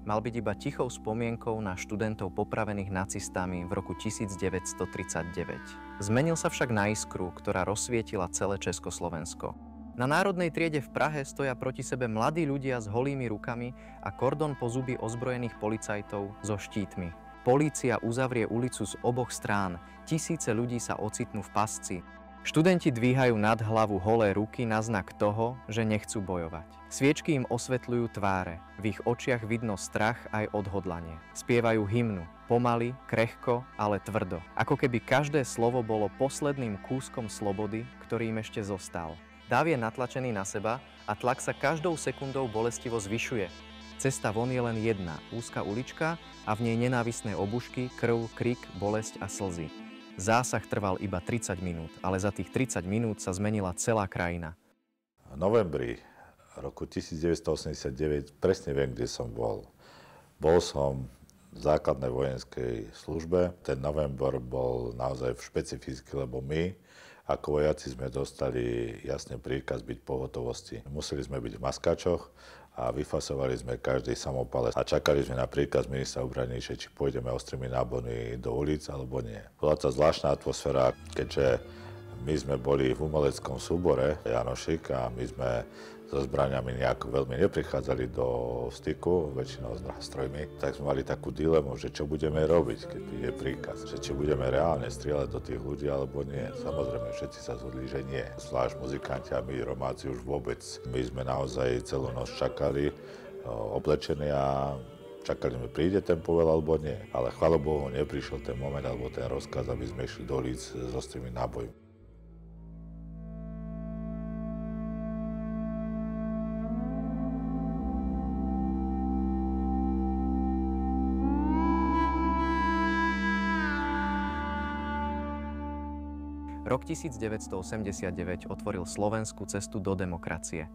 mal byť iba tichou spomienkou na študentov popravených nacistami v roku 1939. Zmenil sa však na iskru, ktorá rozsvietila celé Československo. Na Národnej triede v Prahe stoja proti sebe mladí ľudia s holými rukami a kordon po zuby ozbrojených policajtov so štítmi. Polícia uzavrie ulicu z oboch strán, tisíce ľudí sa ocitnú v pasci. Študenti dvíhajú nad hlavu holé ruky na znak toho, že nechcú bojovať. Sviečky im osvetľujú tváre, v ich očiach vidno strach aj odhodlanie. Spievajú hymnu, pomaly, krehko, ale tvrdo. Ako keby každé slovo bolo posledným kúskom slobody, ktorý im ešte zostal. Dáv je natlačený na seba a tlak sa každou sekundou bolestivo zvyšuje. Cesta von je len jedna, úzka ulička a v nej nenávistné obušky, krv, krik, bolesť a slzy. Zásah trval iba 30 minút, ale za tých 30 minút sa zmenila celá krajina. V novembri roku 1989 presne viem, kde som bol. Bol som v základnej vojenskej službe. Ten november bol naozaj špecifický, lebo my ako vojaci sme dostali jasne príkaz byť v pohotovosti. Museli sme byť v maskáčoch a vyfasovali sme každý samopalec a čakali sme na príkaz ministra obrany, či pôjdeme ostrými nábojmi do ulic alebo nie. Bola to zvláštna atmosféra, keďže my sme boli v umeleckom súbore Janošik a my sme so zbraniami nejako veľmi neprichádzali do styku, väčšinou s nástrojmi, tak sme mali takú dilemu, že čo budeme robiť, keď príde príkaz, že či budeme reálne strieľať do tých ľudí alebo nie. Samozrejme, všetci sa zhodli, že nie. Zvlášť muzikanti a my romáci už vôbec. My sme naozaj celú noc čakali, oblečení a čakali sme, príde ten povel alebo nie. Ale chvála Bohu, neprišiel ten moment alebo ten rozkaz, aby sme išli do ulic s ostrými nábojmi. Rok 1989 otvoril slovenskú cestu do demokracie.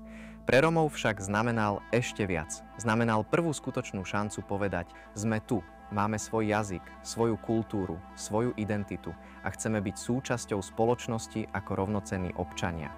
Pre Romov však znamenal ešte viac. Znamenal prvú skutočnú šancu povedať: sme tu, máme svoj jazyk, svoju kultúru, svoju identitu a chceme byť súčasťou spoločnosti ako rovnocenní občania.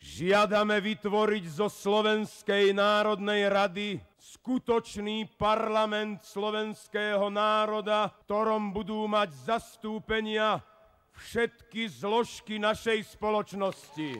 Žiadame vytvoriť zo Slovenskej národnej rady skutočný parlament slovenského národa, v ktorom budú mať zastúpenia všetky zložky našej spoločnosti.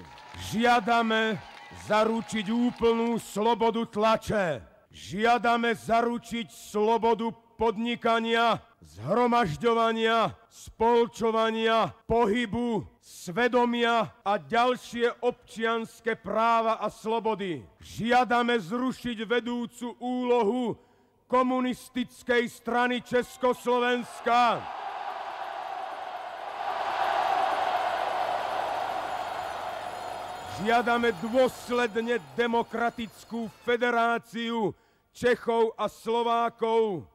Žiadame zaručiť úplnú slobodu tlače. Žiadame zaručiť slobodu podnikania, zhromažďovania, spolčovania, pohybu, svedomia a ďalšie občianske práva a slobody. Žiadame zrušiť vedúcu úlohu komunistickej strany Československa. Žiadame dôsledne demokratickú federáciu Čechov a Slovákov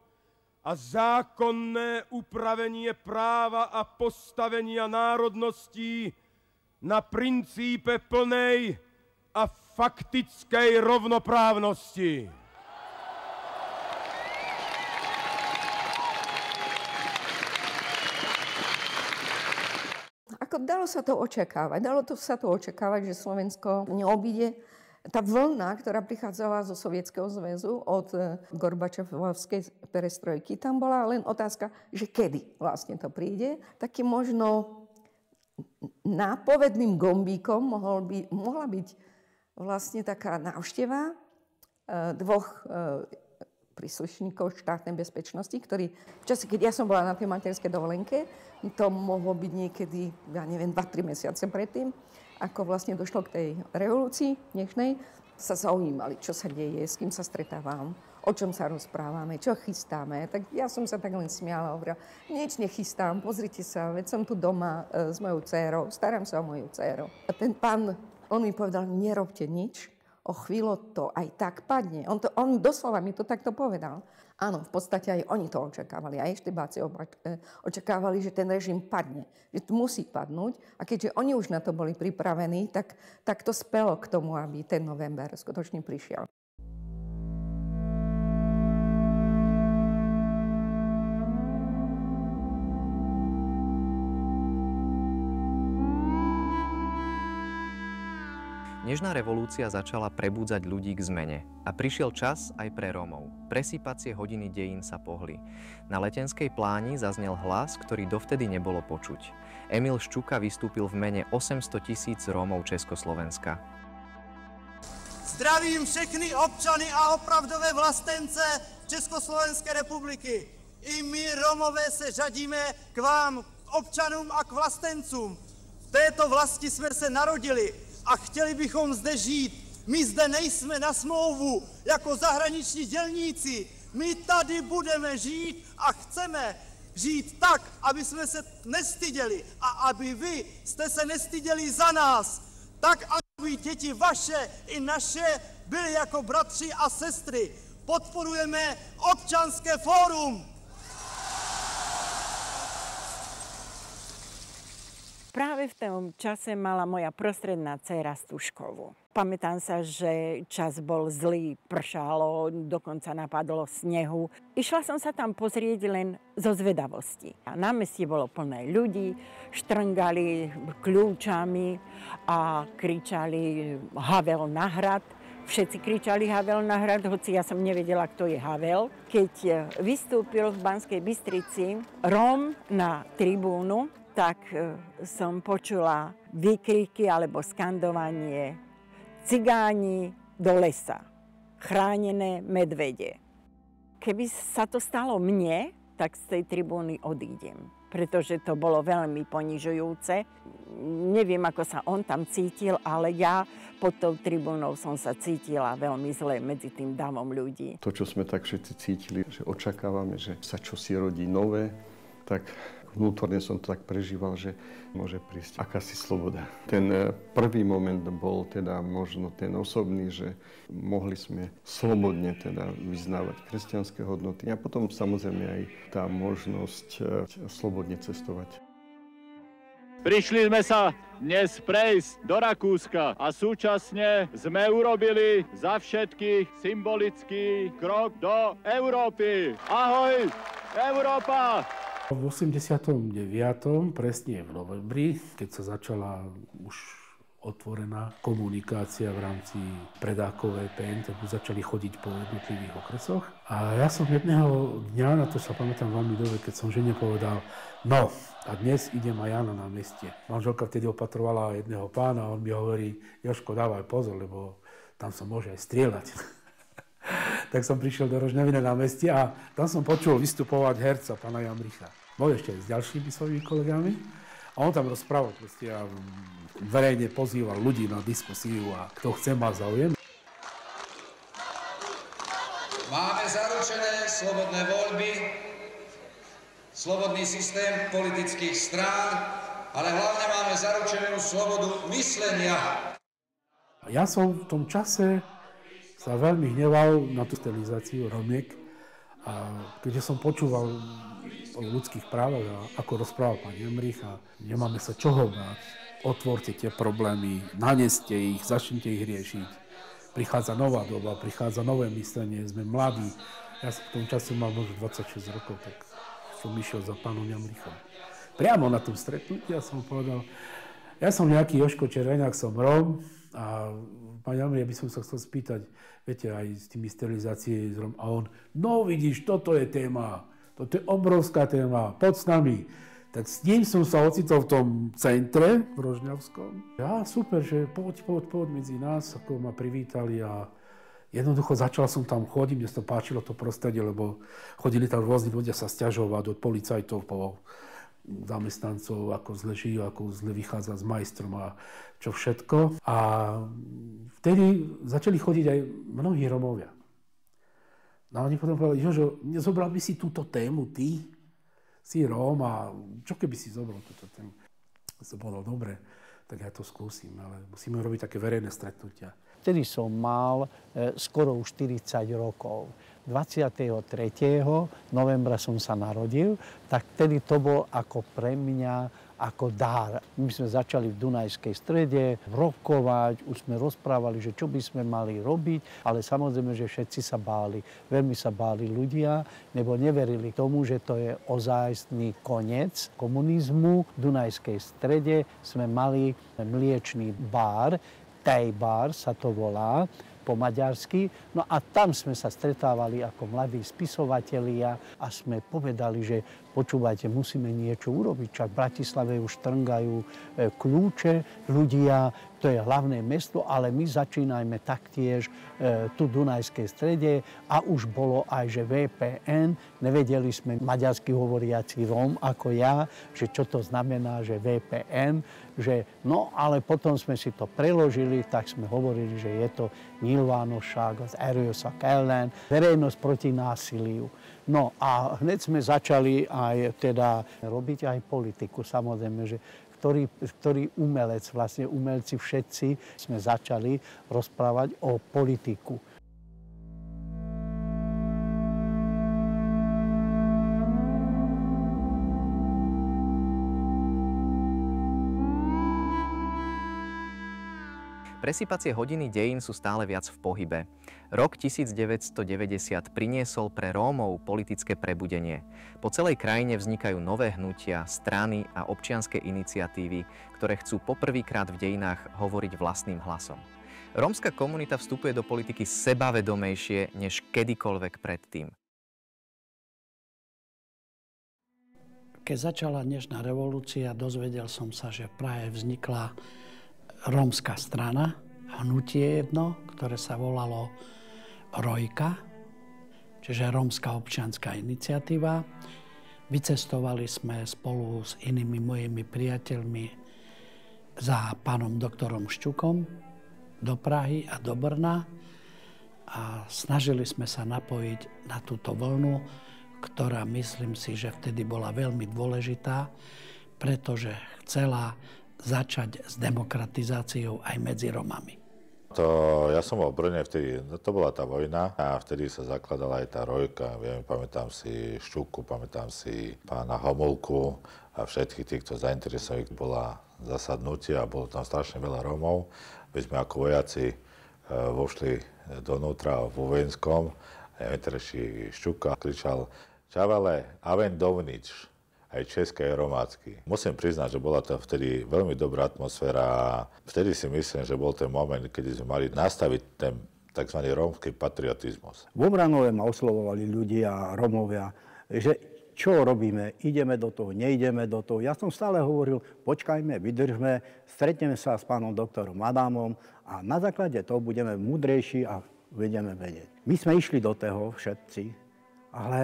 a zákonné upravenie práva a postavenia národností na princípe plnej a faktickej rovnoprávnosti. Dalo sa to očakávať. Sa to očakávať, že Slovensko neobíde. Tá vlna, ktorá prichádzala zo Sovietskeho zväzu od Gorbačovskej perestrojky, tam bola len otázka, že kedy vlastne to príde. Takým možno nápovedným gombíkom mohla byť vlastne taká návšteva dvoch príslušníkov štátnej bezpečnosti, ktorí v čase, keď ja som bola na tej materskej dovolenke, to mohlo byť niekedy, ja neviem, 2-3 mesiace predtým, ako vlastne došlo k tej revolúcii dnešnej, sa zaujímali, čo sa deje, s kým sa stretávam, o čom sa rozprávame, čo chystáme. Tak ja som sa tak len smiala, hovorila, nič nechystám, pozrite sa, veď som tu doma s mojou dcérou, starám sa o moju dcéru. A ten pán, on mi povedal, nerobte nič, o chvíľu to aj tak padne. On doslova mi to takto povedal. Áno, v podstate aj oni to očakávali. Aj eštebáci očakávali, že ten režim padne. Že to musí padnúť. A keďže oni už na to boli pripravení, tak to spelo k tomu, aby ten november skutočne prišiel. Nežná revolúcia začala prebúdzať ľudí k zmene a prišiel čas aj pre Rómov. Presýpacie hodiny dejín sa pohli. Na Letenskej pláni zaznel hlas, ktorý dovtedy nebolo počuť. Emil Ščuka vystúpil v mene 800 000 Rómov Československa. Zdravím všechny občany a opravdové vlastence Československé republiky. I my Romové se řadíme k vám, k občanům a k vlastencům. V této vlasti jsme se narodili a chtěli bychom zde žít. My zde nejsme na smlouvu jako zahraniční dělníci. My tady budeme žít a chceme žít tak, aby jsme se nestyděli a aby vy jste se nestyděli za nás. Tak, aby děti vaše i naše byly jako bratři a sestry. Podporujeme občanské fórum. Práve v tom čase mala moja prostredná dcéra Stužkovú. Pamätám sa, že čas bol zlý, pršalo, dokonca napadlo snehu. Išla som sa tam pozrieť len zo zvedavosti. A námestie bolo plné ľudí, štrngali kľúčami a kričali Havel na hrad. Všetci kričali Havel na hrad, hoci ja som nevedela, kto je Havel. Keď vystúpil v Banskej Bystrici Róm na tribúnu, tak som počula výkriky alebo skandovanie cigáni do lesa, chránené medvede. Keby sa to stalo mne, tak z tej tribúny odídem, pretože to bolo veľmi ponižujúce. Neviem, ako sa on tam cítil, ale ja pod tou tribúnou som sa cítila veľmi zle medzi tým davom ľudí. To, čo sme tak všetci cítili, že očakávame, že sa čosi rodí nové, tak vnútorne som to tak prežíval, že môže prísť akási sloboda. Ten prvý moment bol teda možno ten osobný, že mohli sme slobodne teda vyznávať kresťanské hodnoty a potom samozrejme aj tá možnosť slobodne cestovať. Prišli sme sa dnes prejsť do Rakúska a súčasne sme urobili za všetkých symbolický krok do Európy. Ahoj, Európa! V 89. presne v novembri, keď sa začala už otvorená komunikácia v rámci predákovej PN, tak už začali chodiť po jednotlivých okresoch. A ja som jedného dňa, na to sa pamätám veľmi dobre, keď som žene povedal, no a dnes idem aj ja na námestie. Manželka vtedy opatrovala jedného pána a on mi hovorí, Jožko, dávaj pozor, lebo tam sa môže aj strieľať. Tak som prišiel do Rožňavy na námestie a tam som počul vystupovať herca, pána Jamricha. Bol ešte aj s ďalšími svojimi kolegami a on tam rozprával proste a verejne pozýval ľudí na diskusiu a kto chce, má záujem. Máme zaručené slobodné voľby, slobodný systém politických strán, ale hlavne máme zaručenú slobodu myslenia. Ja som v tom čase sa veľmi hneval na tú sterilizáciu Romiek a keďže som počúval o ľudských právach a ako rozprával pán Jamrich a nemáme sa čoho báť, otvorte tie problémy, naneste ich, začnite ich riešiť. Prichádza nová doba, prichádza nové myslenie, sme mladí. Ja som v tom čase mal možno 26 rokov, tak som išiel za pánom Jamrichom. Priamo na tom stretnutí ja som povedal, ja som nejaký Jožko Červeňák, som Róm a pán Jamrich, ja by som sa chcel spýtať, viete, aj s tými sterilizáciami z Róm. A on, no vidíš, toto je téma, toto je obrovská téma, poď s nami. Tak s ním som sa ocitol v tom centre v Rožňavskom. Ja super, že poď medzi nás, ako ma privítali a jednoducho začal som tam chodiť, mne sa to páčilo to prostredie, lebo chodili tam rôzni ľudia sa sťažovať od policajtov po zamestnancov, ako zle žijú, ako zle vychádza s majstrom a čo všetko. A vtedy začali chodiť aj mnohí Romovia. No a oni potom povedali, Jožo, nezobral by si túto tému, ty si Róm a čo keby si zobral túto tému? To bolo dobre, tak ja to skúsim, ale musíme robiť také verejné stretnutia. Vtedy som mal skoro už 40 rokov. 23. novembra som sa narodil, tak vtedy to bol ako pre mňa ako dar. My sme začali v Dunajskej Strede rokovať, už sme rozprávali, že čo by sme mali robiť, ale samozrejme, že všetci sa báli. Veľmi sa báli ľudia, nebo neverili tomu, že to je ozajstný koniec komunizmu. V Dunajskej Strede sme mali mliečný bar, Tejbar sa to volá, po maďarsky. No a tam sme sa stretávali ako mladí spisovatelia a sme povedali, že počúvajte, musíme niečo urobiť. Čak v Bratislave už trngajú kľúče ľudia, to je hlavné mesto, ale my začínajme taktiež tu v Dunajskej Strede a už bolo aj, že VPN, nevedeli sme maďarsky hovoriaci Róm ako ja, že čo to znamená, že VPN, že no, ale potom sme si to preložili, tak sme hovorili, že je to nyilvánosság, az erőszak ellen, verejnosť proti násiliu. No a hneď sme začali aj teda robiť aj politiku, samozrejme, že ktorý umelec, vlastne umelci všetci sme začali rozprávať o politiku. Presýpacie hodiny dejín sú stále viac v pohybe. Rok 1990 priniesol pre Rómov politické prebudenie. Po celej krajine vznikajú nové hnutia, strany a občianske iniciatívy, ktoré chcú poprvýkrát v dejinách hovoriť vlastným hlasom. Rómska komunita vstupuje do politiky sebavedomejšie než kedykoľvek predtým. Keď začala dnešná revolúcia, dozvedel som sa, že v Prahe vznikla rómska strana, hnutie jedno, ktoré sa volalo Rojka, čiže Rómska občianska iniciatíva. Vycestovali sme spolu s inými mojimi priateľmi za pánom doktorom Šťukom do Prahy a do Brna a snažili sme sa napojiť na túto vlnu, ktorá myslím si, že vtedy bola veľmi dôležitá, pretože chcela začať s demokratizáciou aj medzi Romami. Ja som bol v Brne vtedy, to bola tá vojna a vtedy sa zakladala aj tá Rojka. Pamätám si Šťuku, pamätám si pána Homolku a všetkých týchto zainteresovaných bola zasadnutie a bolo tam strašne veľa Rómov. My sme ako vojaci vošli donútra vo vojenskom a terejší Šťuka kričal Čavale, aven dovnič. Aj české, aj romácky. Musím priznať, že bola to vtedy veľmi dobrá atmosféra a vtedy si myslím, že bol ten moment, kedy sme mali nastaviť ten tzv. Rómsky patriotizmus. V Obranove ma oslovovali ľudia, Rómovia, že čo robíme, ideme do toho, neideme do toho. Ja som stále hovoril, počkajme, vydržme, stretneme sa s pánom doktorom Adámom a na základe toho budeme múdrejší a budeme vedieť. My sme išli do toho všetci, ale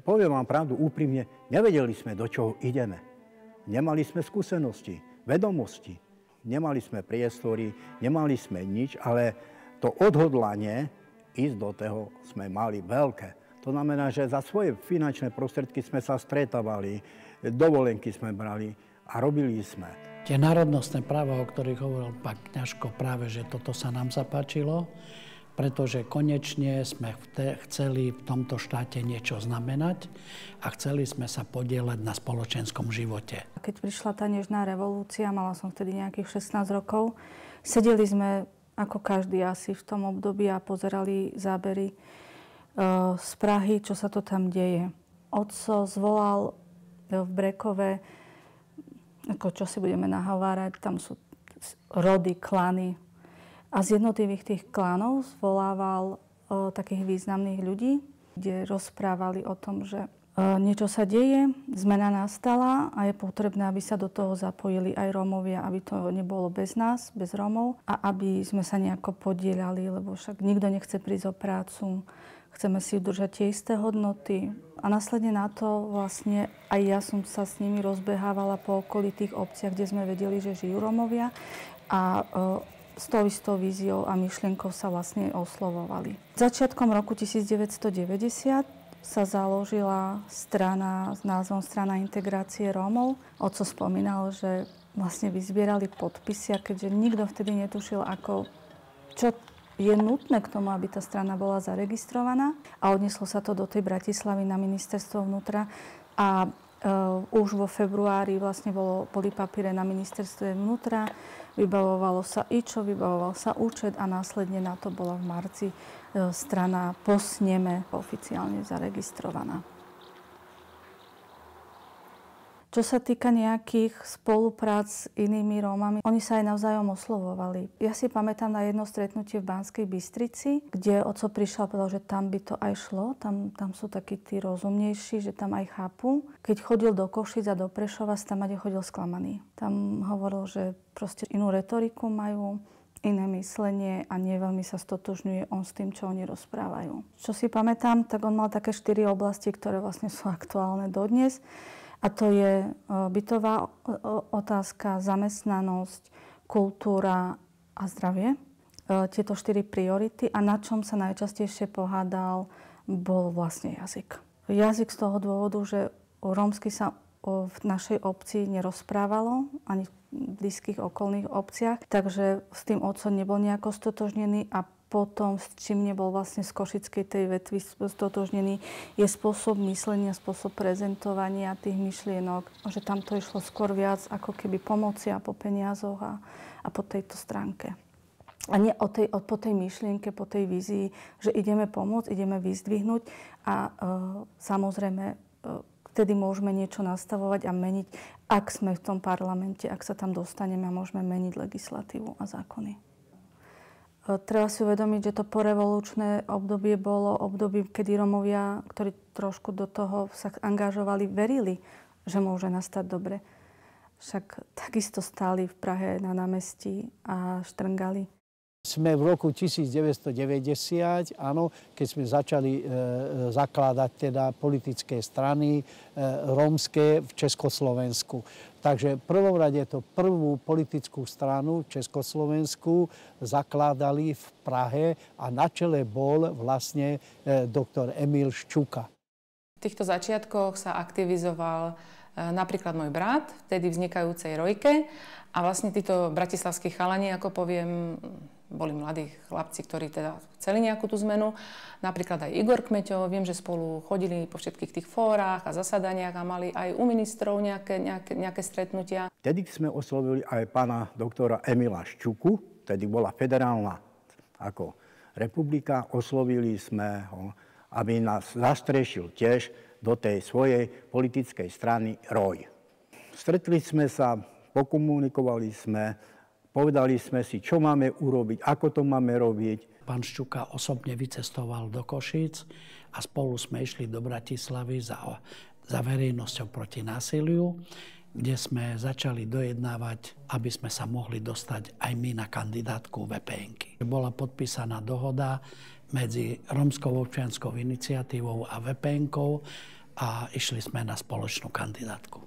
poviem vám pravdu úprimne, nevedeli sme, do čoho ideme. Nemali sme skúsenosti, vedomosti, nemali sme priestory, nemali sme nič, ale to odhodlanie ísť do toho sme mali veľké. To znamená, že za svoje finančné prostriedky sme sa stretávali, dovolenky sme brali a robili sme. Tie národnostné práva, o ktorých hovoril pán Kňažko, práve že toto sa nám zapáčilo, pretože konečne sme chceli v tomto štáte niečo znamenať a chceli sme sa podieľať na spoločenskom živote. Keď prišla tá nežná revolúcia, mala som vtedy nejakých 16 rokov, sedeli sme ako každý asi v tom období a pozerali zábery z Prahy, čo sa to tam deje. Otco zvolal v Brekove, ako čo si budeme nahovárať, tam sú rody, klany. A z jednotlivých tých klanov zvolával takých významných ľudí, kde rozprávali o tom, že niečo sa deje, zmena nastala a je potrebné, aby sa do toho zapojili aj Rómovia, aby to nebolo bez nás, bez Rómov a aby sme sa nejako podieľali, lebo však nikto nechce prísť o prácu, chceme si udržať tie isté hodnoty. A následne na to vlastne aj ja som sa s nimi rozbehávala po okolitých obciach, kde sme vedeli, že žijú Rómovia a s tou istou víziou a myšlienkou sa vlastne oslovovali. Začiatkom roku 1990 sa založila strana s názvom Strana integrácie Rómov. Otco spomínal, že vlastne vyzbierali podpisy a keďže nikto vtedy netušil, ako čo je nutné k tomu, aby tá strana bola zaregistrovaná. A odneslo sa to do tej Bratislavy na ministerstvo vnútra. A už vo februári vlastne boli papiere na ministerstve vnútra, vybavovalo sa IČO, vybavoval sa účet a následne na to bola v marci strana po sneme oficiálne zaregistrovaná. Čo sa týka nejakých spoluprác s inými Rómami, oni sa aj navzájom oslovovali. Ja si pamätám na jedno stretnutie v Banskej Bystrici, kde oco prišiel a povedal, že tam by to aj šlo, tam sú takí tí rozumnejší, že tam aj chápu. Keď chodil do Košic a do Prešova, tam aj chodil sklamaný. Tam hovoril, že proste inú retoriku majú, iné myslenie a nie veľmi sa stotožňuje on s tým, čo oni rozprávajú. Čo si pamätám, tak on mal také 4 oblasti, ktoré vlastne sú aktuálne dodnes. A to je bytová otázka, zamestnanosť, kultúra a zdravie. Tieto 4 priority. A na čom sa najčastejšie pohádal, bol vlastne jazyk. Jazyk z toho dôvodu, že rómsky sa v našej obci nerozprávalo, ani v blízkych okolných obciach. Takže s tým otcom nebol nejako stotožnený a potom, s čím nebol vlastne z košickej tej vetvy stotožnený, je spôsob myslenia, spôsob prezentovania tých myšlienok, že tam to išlo skôr viac ako keby pomoci a po peniazoch a po tejto stránke. A nie po tej myšlienke, po tej vízii, že ideme pomôcť, ideme vyzdvihnúť a samozrejme vtedy môžeme niečo nastavovať a meniť, ak sme v tom parlamente, ak sa tam dostaneme a môžeme meniť legislatívu a zákony. Treba si uvedomiť, že to porevolučné obdobie bolo obdobie, kedy Rómovia, ktorí trošku do toho sa angažovali, verili, že môže nastať dobre. Však takisto stáli v Prahe na námestí a štrngali. Sme v roku 1990, áno, keď sme začali zakladať teda politické strany rómske v Československu. Takže v prvom rade to prvú politickú stranu v Československu zakladali v Prahe a na čele bol vlastne doktor Emil Ščuka. V týchto začiatkoch sa aktivizoval napríklad môj brat, vtedy vznikajúcej Rojke. A vlastne títo bratislavskí chalani, ako poviem, boli mladí chlapci, ktorí teda chceli nejakú tú zmenu. Napríklad aj Igor Kmeťo, viem, že spolu chodili po všetkých tých fórach a zasadaniach a mali aj u ministrov nejaké stretnutia. Vtedy sme oslovili aj pána doktora Emila Ščuku, vtedy bola federálna ako republika. Oslovili sme ho, aby nás zastrešil tiež do tej svojej politickej strany ROJ. Stretli sme sa, pokomunikovali sme, povedali sme si, čo máme urobiť, ako to máme robiť. Pán Ščuka osobne vycestoval do Košíc a spolu sme išli do Bratislavy za verejnosťou proti násiliu, kde sme začali dojednávať, aby sme sa mohli dostať aj my na kandidátku VPN-ky. Bola podpísaná dohoda medzi Rómskou občianskou iniciatívou a VPN-kou a išli sme na spoločnú kandidátku.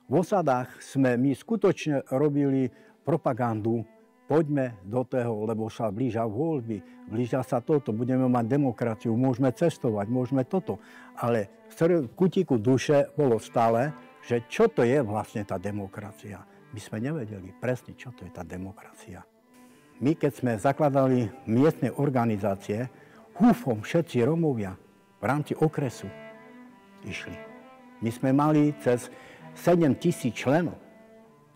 V osadách sme my skutočne robili propagandu, poďme do toho, lebo sa blížia voľby, blížia sa toto, budeme mať demokraciu, môžeme cestovať, môžeme toto. Ale v kutiku duše bolo stále, že čo to je vlastne tá demokracia. My sme nevedeli presne, čo to je tá demokracia. My, keď sme zakladali miestne organizácie, húfom všetci Rómovia v rámci okresu išli. My sme mali cez 7 000 členov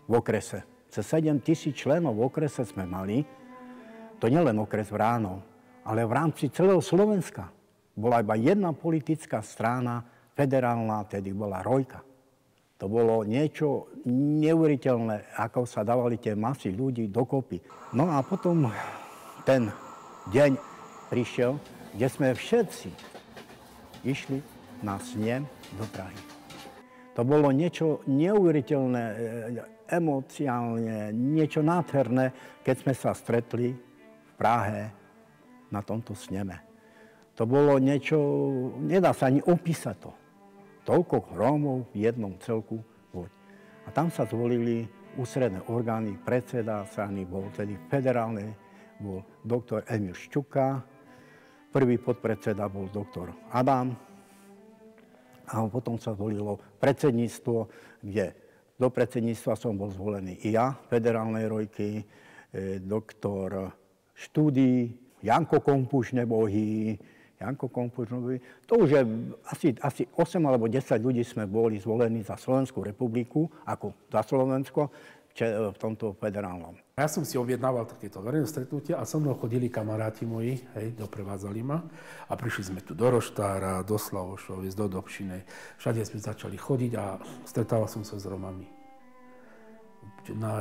v okrese. Cez 7 000 členov v okrese sme mali. To nielen okres Vránov, ale v rámci celého Slovenska. Bola iba jedna politická strana, federálna, tedy bola Rojka. To bolo niečo neuveriteľné, ako sa dávali tie masy ľudí dokopy. No a potom ten deň prišiel, kde sme všetci išli na snem do Prahy. To bolo niečo neuveriteľné, emociálne, niečo nádherné, keď sme sa stretli v Prahe na tomto sneme. To bolo niečo, nedá sa ani opísať to. Toľko Rómov v jednom celku. A tam sa zvolili ústredné orgány, predseda strany bol tedy federálne, bol doktor Emil Ščuka, prvý podpredseda bol doktor Adam, a potom sa zvolilo predsedníctvo, kde do predsedníctva som bol zvolený i ja, federálnej Rojky, doktor štúdií, Janko Kompuš nebohý, to už je asi 8 alebo 10 ľudí sme boli zvolení za Slovenskú republiku, ako za Slovensko, v tomto federálnom. Ja som si objednával takéto verejné stretnutia a so mnou chodili kamaráti moji, doprevádzali ma a prišli sme tu do Roštára, do Slavošoviec, do Dobšinej. Všade sme začali chodiť a stretával som sa s Romami.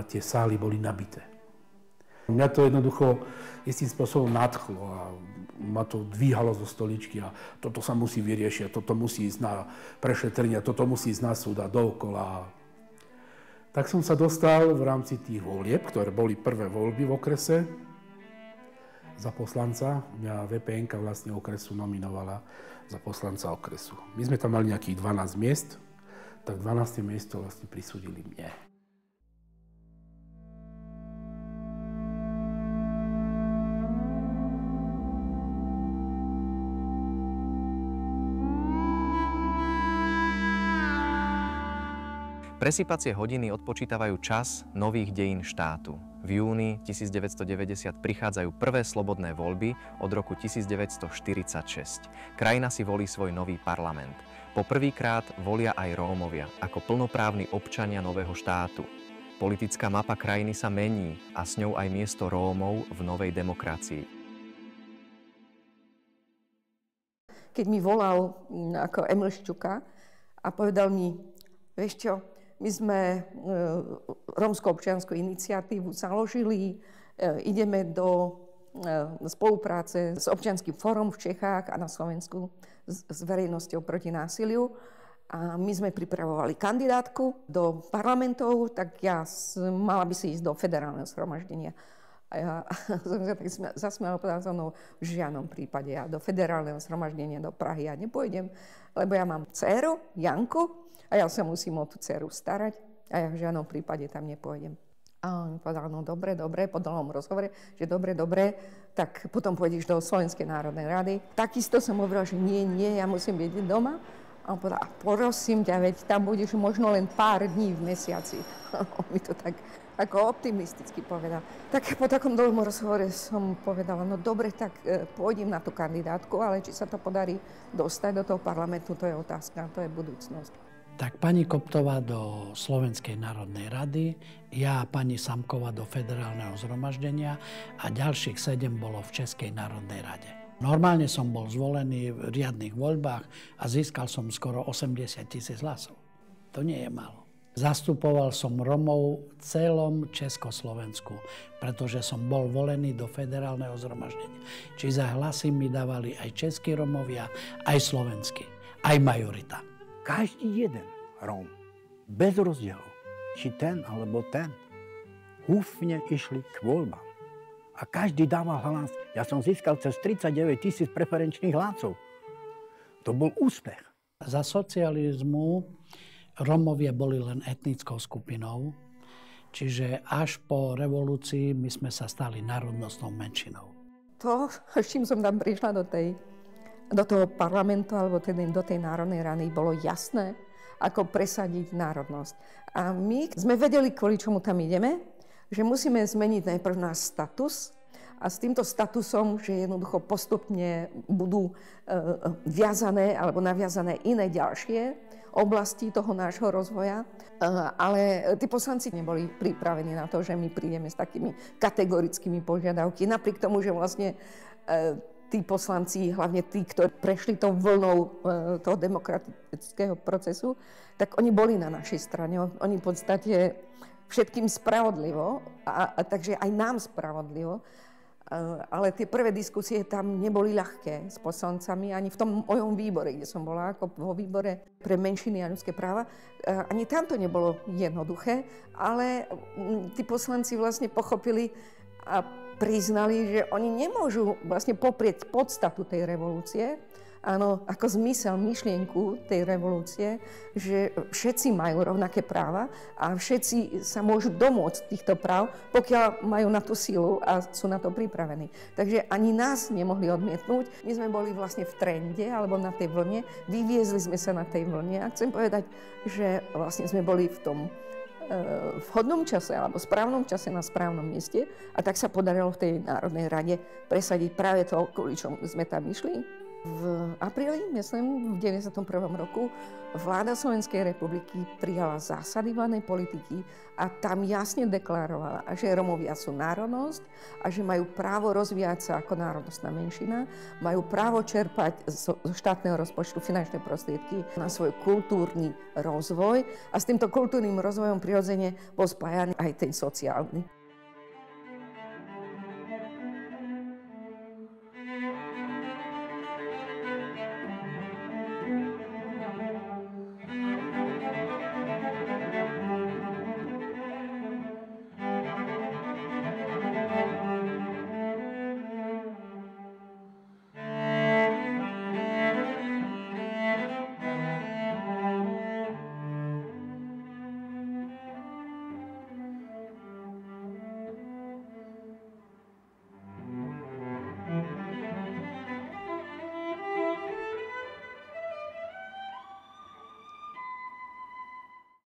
Tie sály boli nabité. Mňa to jednoducho istým spôsobom nadchlo a ma to dvíhalo zo stoličky a toto sa musí vyriešiť, toto musí ísť na prešetrenie, toto musí ísť na súd a dookola. Tak som sa dostal v rámci tých volieb, ktoré boli prvé voľby v okrese za poslanca. Mňa VPN-ka vlastne okresu nominovala za poslanca okresu. My sme tam mali nejakých 12 miest, tak 12. miesto vlastne prisúdili mne. Presýpacie hodiny odpočítavajú čas nových dejín štátu. V júni 1990 prichádzajú prvé slobodné voľby od roku 1946. Krajina si volí svoj nový parlament. Po prvýkrát volia aj Rómovia ako plnoprávni občania nového štátu. Politická mapa krajiny sa mení a s ňou aj miesto Rómov v novej demokracii. Keď mi volal ako Emil Šťuka a povedal mi, vieš čo, my sme rómsku občiansku iniciatívu založili, ideme do spolupráce s občianským fórom v Čechách a na Slovensku s verejnosťou proti násiliu. A my sme pripravovali kandidátku do parlamentov, tak ja mala by si ísť do federálneho zhromaždenia. A ja som sa tak zasmiala, povedala so mnou, v žiadnom prípade ja do federálneho zhromaždenia do Prahy ja nepôjdem, lebo ja mám dcéru, Janku, a ja sa musím o tú dceru starať a ja v žiadnom prípade tam nepôjdem. A on povedal, no dobre, po dlhom rozhovore, že dobre, tak potom pôjdeš do Slovenskej národnej rady. Takisto som hovorila, že nie, ja musím byť doma. A on povedal, prosím ťa, veď tam budeš možno len pár dní v mesiaci. On mi to tak ako optimisticky povedal. Tak po takom dlhom rozhovore som povedala, no dobre, tak pôjdem na tú kandidátku, ale či sa to podarí dostať do toho parlamentu, to je otázka, to je budúcnosť. Tak pani Koptová do Slovenskej národnej rady, ja a pani Samková do Federálneho zhromaždenia a ďalších 7 bolo v Českej národnej rade. Normálne som bol zvolený v riadnych voľbách a získal som skoro 80 000 hlasov. To nie je málo. Zastupoval som Romov v celom Československu, pretože som bol volený do Federálneho zhromaždenia. Čiže za hlasy mi dávali aj českí Romovia, aj slovenskí, aj majorita. Každý jeden Róm, bez rozdielu, či ten alebo ten, húfne išli k voľbám. A každý dával hlas. Ja som získal cez 39 000 preferenčných hlasov. To bol úspech. Za socializmu Rómovia boli len etnickou skupinou, čiže až po revolúcii my sme sa stali národnostnou menšinou. To, s čím som tam prišla do toho parlamentu alebo teda do tej národnej rady, bolo jasné, ako presadiť národnosť. A my sme vedeli, kvôli čomu tam ideme, že musíme zmeniť najprv náš status a s týmto statusom, že jednoducho postupne budú viazané alebo naviazané iné ďalšie oblasti toho nášho rozvoja. Ale tí poslanci neboli pripravení na to, že my prídeme s takými kategorickými požiadavky. Napriek tomu, že vlastne tí poslanci, hlavne tí, ktorí prešli tou vlnou toho demokratického procesu, tak oni boli na našej strane. Oni v podstate všetkým spravodlivo, a takže aj nám spravodlivo. Ale tie prvé diskusie tam neboli ľahké s poslancami, ani v tom mojom výbore, kde som bola, ako vo výbore pre menšiny a ľudské práva. Ani tam to nebolo jednoduché, ale tí poslanci vlastne pochopili a priznali, že oni nemôžu vlastne poprieť podstatu tej revolúcie, áno, ako zmysel, myšlienku tej revolúcie, že všetci majú rovnaké práva a všetci sa môžu domôcť týchto práv, pokiaľ majú na tú silu a sú na to pripravení. Takže ani nás nemohli odmietnúť. My sme boli vlastne v trende alebo na tej vlne, vyviezli sme sa na tej vlne a chcem povedať, že vlastne sme boli v tom vhodnom čase alebo správnom čase na správnom mieste a tak sa podarilo v tej Národnej rade presadiť práve to, kvôli čomu sme tam išli. V apríli, myslím, v 91. roku vláda Slovenskej republiky prijala zásady vládnej politiky a tam jasne deklarovala, že Rómovia sú národnosť a že majú právo rozvíjať sa ako národnostná menšina, majú právo čerpať zo štátneho rozpočtu finančné prostriedky na svoj kultúrny rozvoj a s týmto kultúrnym rozvojom prirodzene bol spájaný aj ten sociálny.